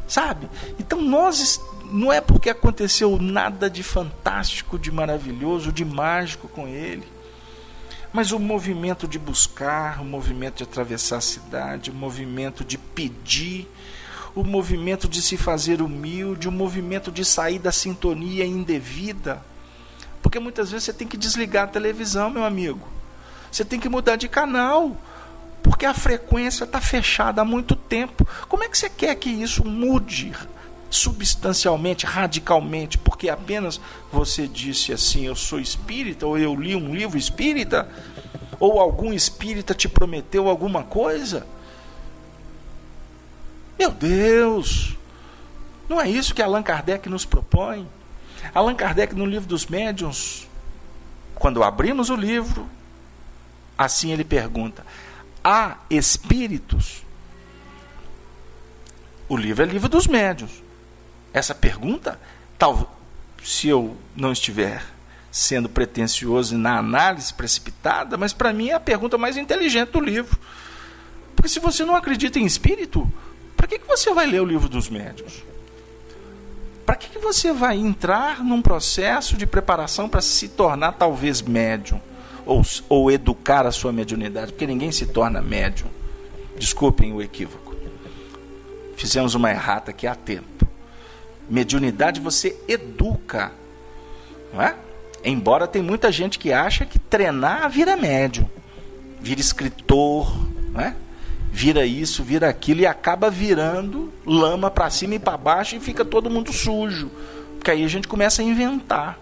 [SPEAKER 1] Sabe? Então nós, não é porque aconteceu nada de fantástico, de maravilhoso, de mágico com ele, mas o movimento de buscar, o movimento de atravessar a cidade, o movimento de pedir, o movimento de se fazer humilde, o movimento de sair da sintonia indevida. Porque muitas vezes você tem que desligar a televisão, meu amigo. Você tem que mudar de canal, porque a frequência está fechada há muito tempo. Como é que você quer que isso mude substancialmente, radicalmente? Porque apenas você disse assim: eu sou espírita, ou eu li um livro espírita, ou algum espírita te prometeu alguma coisa? Meu Deus! Não é isso que Allan Kardec nos propõe? Allan Kardec, no Livro dos Médiuns, quando abrimos o livro, assim ele pergunta: há espíritos? O livro é Livro dos Médiuns. Essa pergunta, se eu não estiver sendo pretensioso na análise precipitada, mas para mim é a pergunta mais inteligente do livro. Porque se você não acredita em espírito, para que você vai ler o Livro dos Médiuns? Para que você vai entrar num processo de preparação para se tornar talvez médium? Ou educar a sua mediunidade? Porque ninguém se torna médium. Desculpem o equívoco. Fizemos uma errata aqui há tempo. Mediunidade você educa, não é? Embora tem muita gente que acha que treinar vira médium, vira escritor, não é? Vira isso, vira aquilo, e acaba virando lama para cima e para baixo, e fica todo mundo sujo. Porque aí a gente começa a inventar.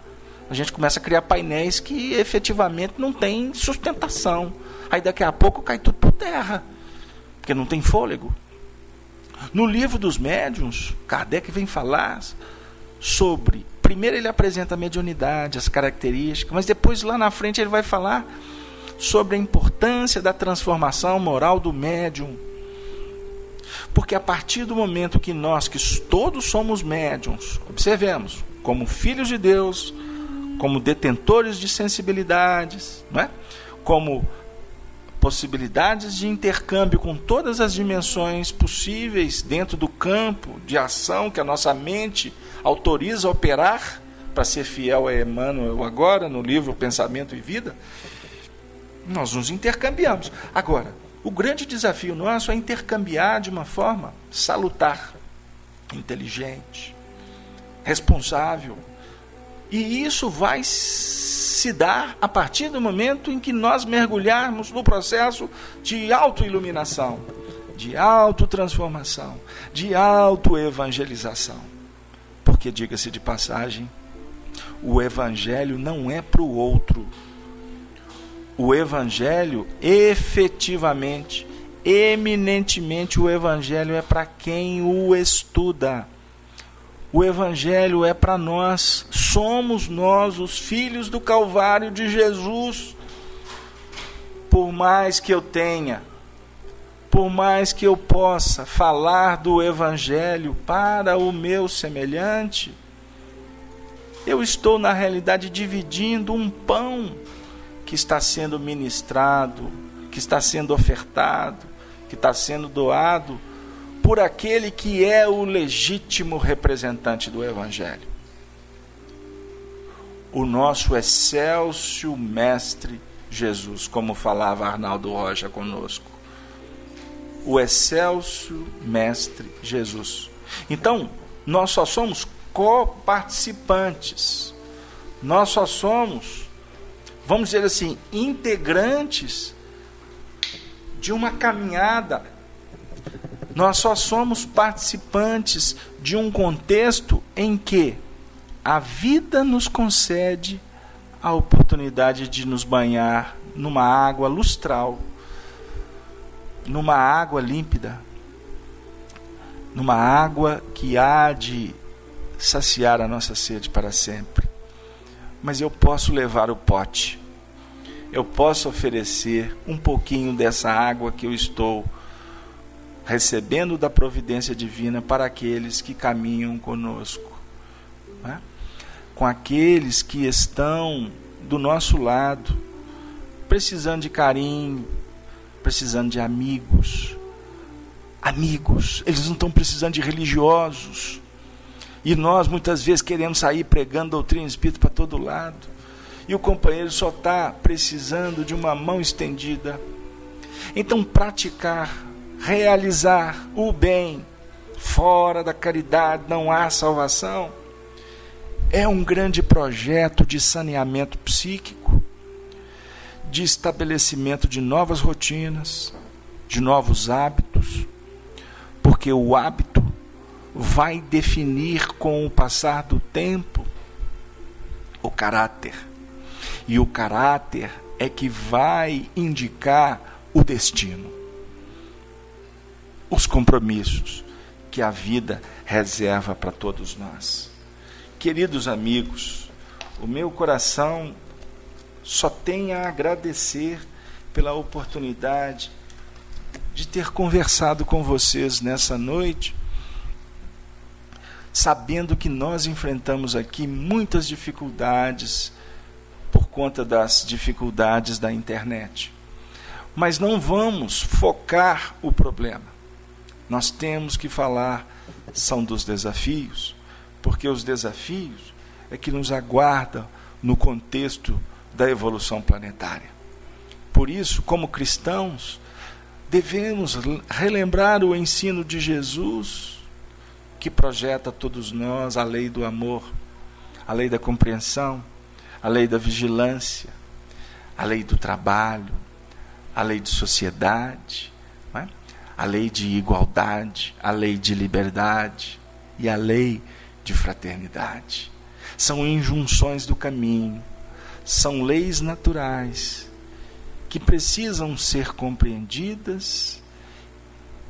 [SPEAKER 1] A gente começa a criar painéis que efetivamente não tem sustentação. Aí daqui a pouco cai tudo por terra, porque não tem fôlego. No Livro dos Médiuns, Kardec vem falar sobre... Primeiro ele apresenta a mediunidade, as características, mas depois lá na frente ele vai falar sobre a importância da transformação moral do médium. Porque a partir do momento que nós, que todos somos médiums, observemos, como filhos de Deus, como detentores de sensibilidades, não é? Como possibilidades de intercâmbio com todas as dimensões possíveis dentro do campo de ação que a nossa mente autoriza a operar, para ser fiel a Emmanuel agora, no livro Pensamento e Vida, nós nos intercambiamos. Agora, o grande desafio nosso é intercambiar de uma forma salutar, inteligente, responsável. E isso vai se dar a partir do momento em que nós mergulharmos no processo de autoiluminação, de autotransformação, de autoevangelização. Porque, diga-se de passagem, o evangelho não é para o outro. O evangelho, efetivamente, eminentemente, o evangelho é para quem o estuda. O evangelho é para nós. Somos nós os filhos do Calvário de Jesus. Por mais que eu tenha, por mais que eu possa falar do evangelho para o meu semelhante, eu estou na realidade dividindo um pão que está sendo ministrado, que está sendo ofertado, que está sendo doado por aquele que é o legítimo representante do evangelho. o nosso excelso Mestre Jesus, como falava Arnaldo Rocha conosco. O excelso Mestre Jesus. Então, nós só somos coparticipantes. Nós só somos, vamos dizer assim, integrantes de uma caminhada. Nós só somos participantes de um contexto em que a vida nos concede a oportunidade de nos banhar numa água lustral, numa água límpida, numa água que há de saciar a nossa sede para sempre. Mas eu posso levar o pote, eu posso oferecer um pouquinho dessa água que eu estou recebendo da providência divina para aqueles que caminham conosco, né? Com aqueles que estão do nosso lado, precisando de carinho, precisando de amigos. Amigos, eles não estão precisando de religiosos. E nós muitas vezes queremos sair pregando doutrina espírita para todo lado, e o companheiro só está precisando de uma mão estendida. Então, praticar, realizar o bem, fora da caridade não há salvação, é um grande projeto de saneamento psíquico, de estabelecimento de novas rotinas, de novos hábitos, porque o hábito vai definir com o passar do tempo o caráter, e o caráter é que vai indicar o destino, os compromissos que a vida reserva para todos nós. Queridos amigos, o meu coração só tem a agradecer pela oportunidade de ter conversado com vocês nessa noite, sabendo que nós enfrentamos aqui muitas dificuldades por conta das dificuldades da internet. Mas não vamos focar o problema. Nós temos que falar são dos desafios, porque os desafios é que nos aguardam no contexto da evolução planetária. Por isso, como cristãos, devemos relembrar o ensino de Jesus, que projeta a todos nós a lei do amor, a lei da compreensão, a lei da vigilância, a lei do trabalho, a lei de sociedade, não é? A lei de igualdade, a lei de liberdade e a lei de fraternidade. São injunções do caminho, são leis naturais que precisam ser compreendidas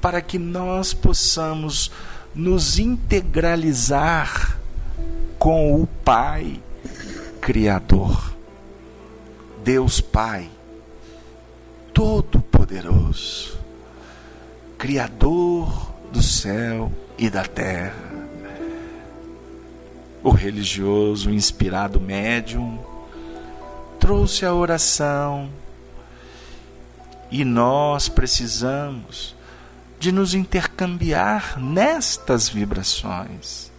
[SPEAKER 1] para que nós possamos nos integralizar com o Pai Criador, Deus Pai Todo-Poderoso, Criador do céu e da terra. O religioso, inspirado médium, trouxe a oração, e nós precisamos de nos intercambiar nestas vibrações.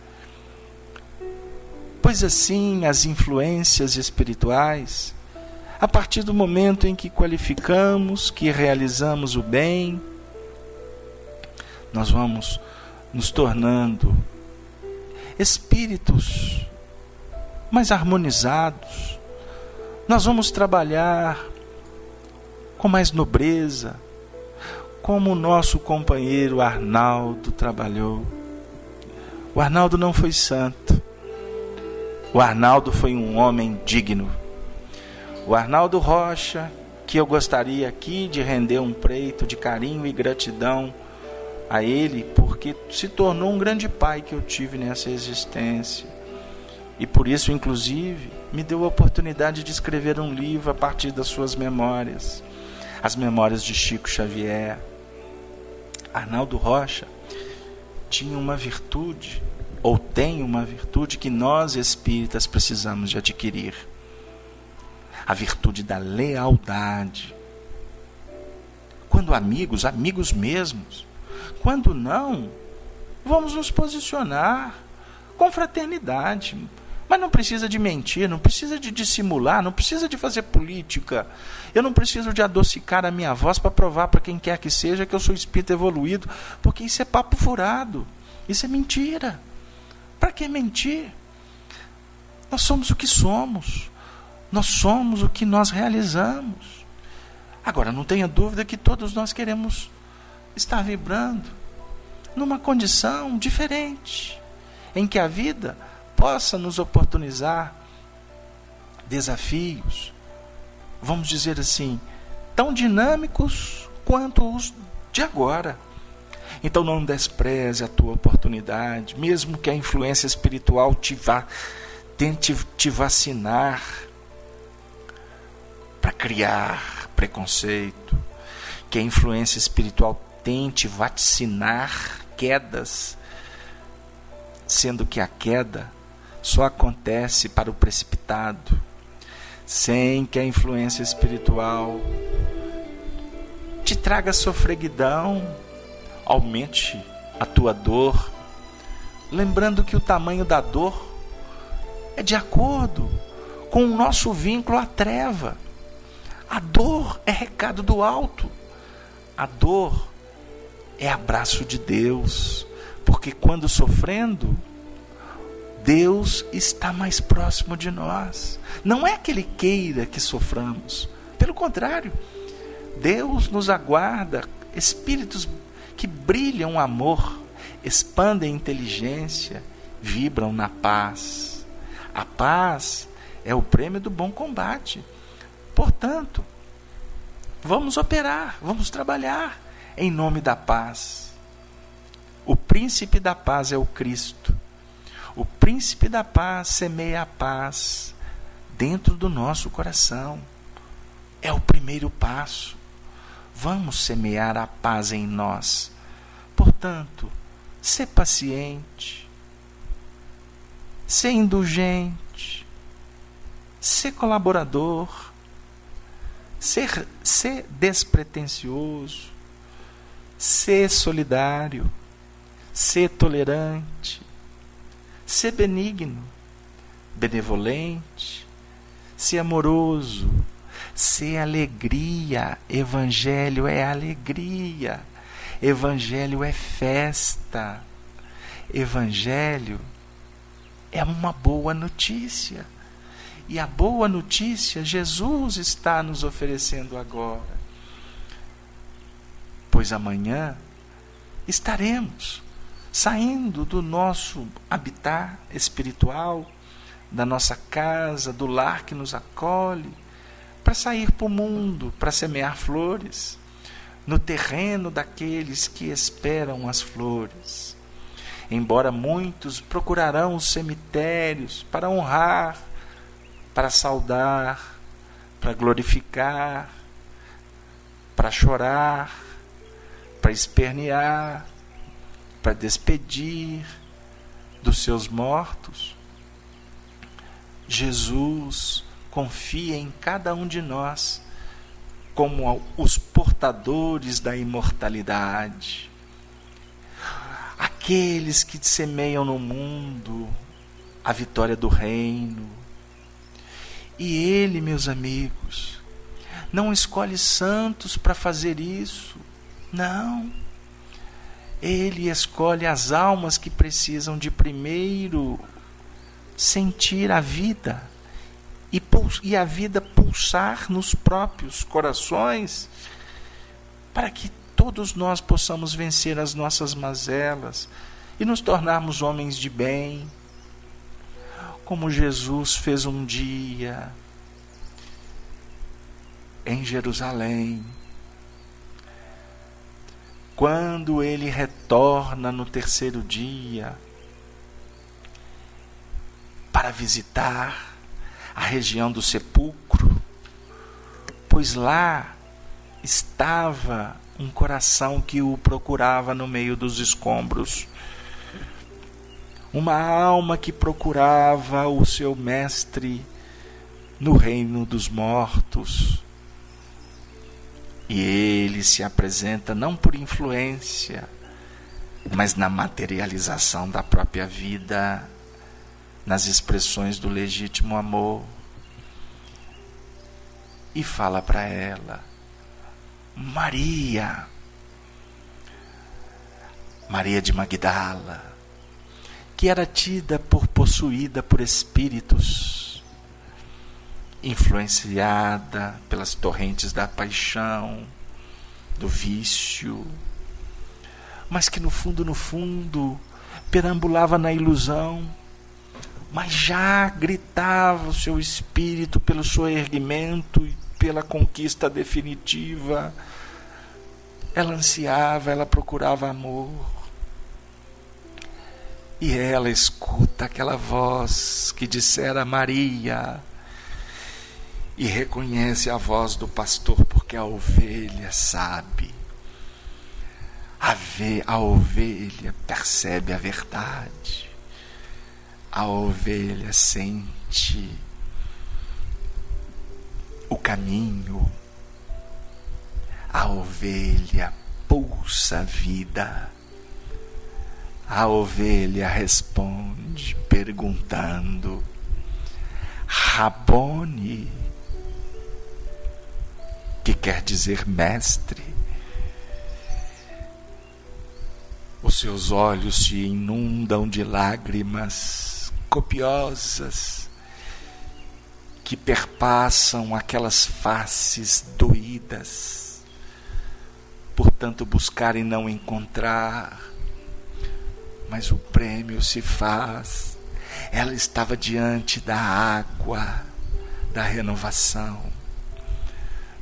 [SPEAKER 1] Pois assim, as influências espirituais, a partir do momento em que qualificamos, que realizamos o bem, nós vamos nos tornando espíritos mais harmonizados. Nós vamos trabalhar com mais nobreza, como o nosso companheiro Arnaldo trabalhou. O Arnaldo não foi santo. O Arnaldo foi um homem digno. O Arnaldo Rocha, que eu gostaria aqui de render um preito de carinho e gratidão a ele, porque se tornou um grande pai que eu tive nessa existência. E por isso, inclusive, me deu a oportunidade de escrever um livro a partir das suas memórias, as memórias de Chico Xavier. Arnaldo Rocha tinha uma virtude, ou tem uma virtude, que nós espíritas precisamos de adquirir: a virtude da lealdade. Quando amigos, amigos mesmos. Quando não, vamos nos posicionar com fraternidade, Mas não precisa de mentir, não precisa de dissimular, não precisa de fazer política. Eu não preciso de adocicar a minha voz para provar para quem quer que seja que eu sou espírito evoluído, porque isso é papo furado, isso é mentira. Para que mentir? Nós somos o que somos, nós somos o que nós realizamos. Agora, não tenha dúvida que todos nós queremos estar vibrando numa condição diferente, em que a vida possa nos oportunizar desafios, vamos dizer assim, tão dinâmicos quanto os de agora. Então não despreze a tua oportunidade, mesmo que a influência espiritual tente te vacinar para criar preconceito, que a influência espiritual tente vaticinar quedas, sendo que a queda só acontece para o precipitado, sem que a influência espiritual te traga sofreguidão, aumente a tua dor, lembrando que o tamanho da dor é de acordo com o nosso vínculo à treva. A dor é recado do alto, a dor é abraço de Deus, porque quando sofrendo, Deus está mais próximo de nós. Não é que Ele queira que soframos, pelo contrário, Deus nos aguarda, espíritos que brilham amor, expandem inteligência, vibram na paz. A paz é o prêmio do bom combate. Portanto, vamos operar, vamos trabalhar em nome da paz. O príncipe da paz é o Cristo. O príncipe da paz semeia a paz dentro do nosso coração. É o primeiro passo. Vamos semear a paz em nós. Portanto, ser paciente, ser indulgente, ser colaborador, ser despretensioso, ser solidário, ser tolerante, ser benigno, benevolente, ser amoroso, ser alegria. Evangelho é alegria, Evangelho é festa, Evangelho é uma boa notícia. E a boa notícia Jesus está nos oferecendo agora. Pois amanhã estaremos saindo do nosso habitat espiritual, da nossa casa, do lar que nos acolhe, para sair para o mundo, para semear flores, no terreno daqueles que esperam as flores. Embora muitos procurarão os cemitérios para honrar, para saudar, para glorificar, para chorar, para espernear, para despedir dos seus mortos, Jesus confia em cada um de nós como os portadores da imortalidade, aqueles que semeiam no mundo a vitória do reino. E Ele, meus amigos, não escolhe santos para fazer isso, não. Ele escolhe as almas que precisam de primeiro sentir a vida e a vida pulsar nos próprios corações, para que todos nós possamos vencer as nossas mazelas e nos tornarmos homens de bem, como Jesus fez um dia em Jerusalém, quando ele retorna no terceiro dia para visitar a região do sepulcro, pois lá estava um coração que o procurava no meio dos escombros, uma alma que procurava o seu mestre no reino dos mortos. E ele se apresenta não por influência, mas na materialização da própria vida, nas expressões do legítimo amor e fala para ela: Maria, Maria de Magdala, que era tida por possuída por espíritos, influenciada pelas torrentes da paixão, do vício, mas que no fundo, perambulava na ilusão, mas já gritava o seu espírito pelo soerguimento e pela conquista definitiva. Ela ansiava, ela procurava amor. E ela escuta aquela voz que dissera Maria, e reconhece a voz do pastor, porque a ovelha sabe. A ovelha percebe a verdade. A ovelha sente o caminho. A ovelha pulsa a vida. A ovelha responde perguntando: Rabone, que quer dizer mestre. Os seus olhos se inundam de lágrimas copiosas que perpassam aquelas faces doídas por tanto buscar e não encontrar. Mas o prêmio se faz. Ela estava diante da água da renovação,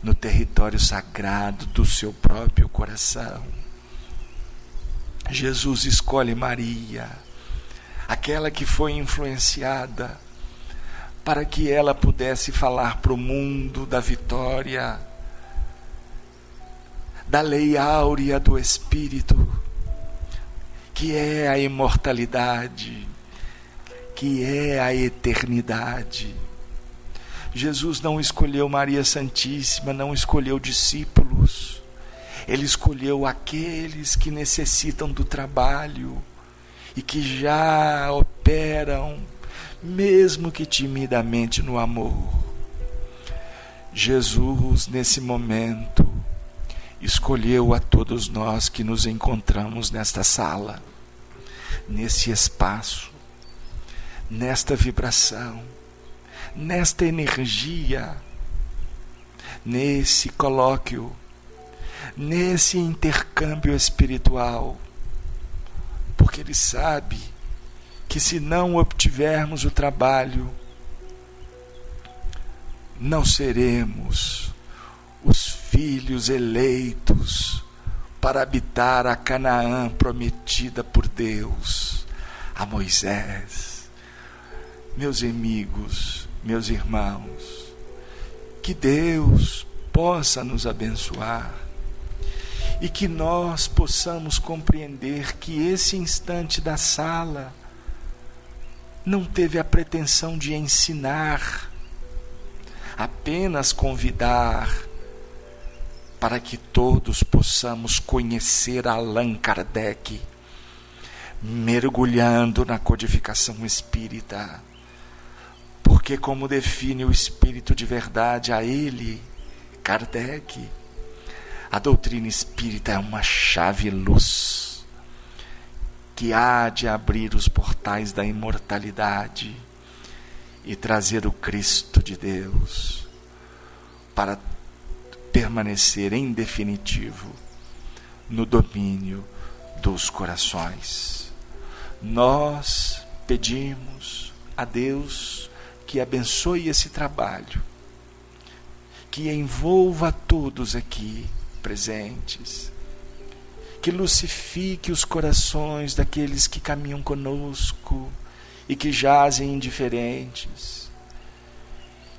[SPEAKER 1] no território sagrado do seu próprio coração. Jesus escolhe Maria, aquela que foi influenciada, para que ela pudesse falar para o mundo da vitória, da lei áurea do Espírito, que é a imortalidade, que é a eternidade. Jesus não escolheu Maria Santíssima, não escolheu discípulos. Ele escolheu aqueles que necessitam do trabalho e que já operam, mesmo que timidamente, no amor. Jesus, nesse momento, escolheu a todos nós que nos encontramos nesta sala, nesse espaço, nesta vibração, nesta energia, nesse colóquio, nesse intercâmbio espiritual, porque Ele sabe que se não obtivermos o trabalho, não seremos os filhos eleitos para habitar a Canaã prometida por Deus a Moisés. Meus amigos, meus irmãos, que Deus possa nos abençoar e que nós possamos compreender que esse instante da sala não teve a pretensão de ensinar, apenas convidar para que todos possamos conhecer Allan Kardec, mergulhando na codificação espírita, porque, como define o espírito de verdade a ele, Kardec, a doutrina espírita é uma chave-luz que há de abrir os portais da imortalidade e trazer o Cristo de Deus para permanecer em definitivo no domínio dos corações. Nós pedimos a Deus que abençoe esse trabalho, que envolva todos aqui presentes, que lucifique os corações daqueles que caminham conosco e que jazem indiferentes.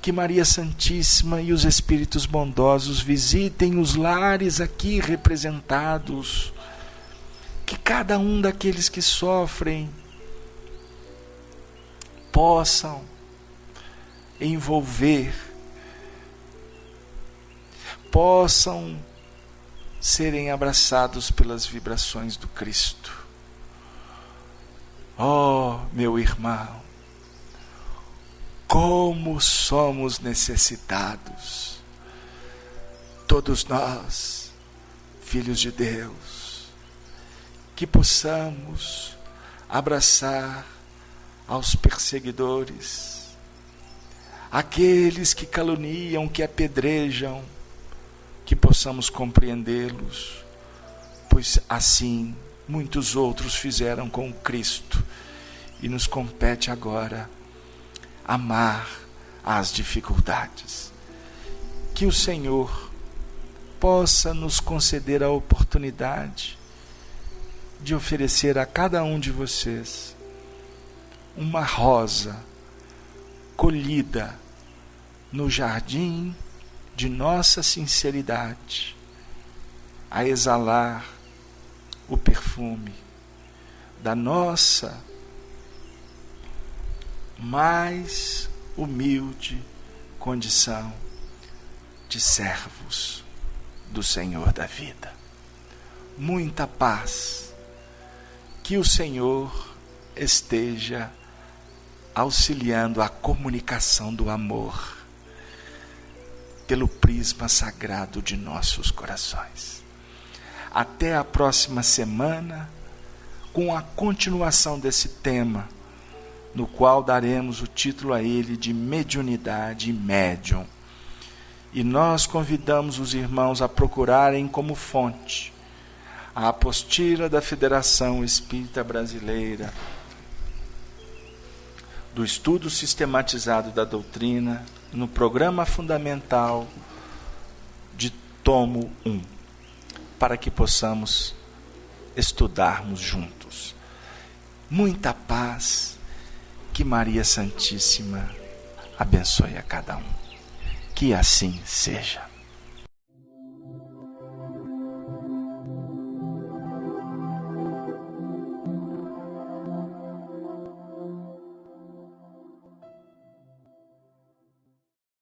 [SPEAKER 1] Que Maria Santíssima e os Espíritos bondosos visitem os lares aqui representados. Que cada um daqueles que sofrem possam envolver, possam serem abraçados pelas vibrações do Cristo. Oh, meu irmão, Como somos necessitados, todos nós, filhos de Deus, que possamos abraçar aos perseguidores, aqueles que caluniam, que apedrejam, que possamos compreendê-los, pois assim muitos outros fizeram com Cristo, e nos compete agora amar as dificuldades. Que o Senhor possa nos conceder a oportunidade de oferecer a cada um de vocês uma rosa colhida no jardim de nossa sinceridade, a exalar o perfume da nossa mais humilde condição de servos do Senhor da vida. Muita paz, que o Senhor esteja auxiliando a comunicação do amor pelo prisma sagrado de nossos corações. Até a próxima semana, com a continuação desse tema, no qual daremos o título a ele de Mediunidade e Médium. E nós convidamos os irmãos a procurarem como fonte a apostila da Federação Espírita Brasileira, do estudo sistematizado da doutrina, no programa fundamental de tomo 1, para que possamos estudarmos juntos. Muita paz. Que Maria Santíssima abençoe a cada um. Que assim seja.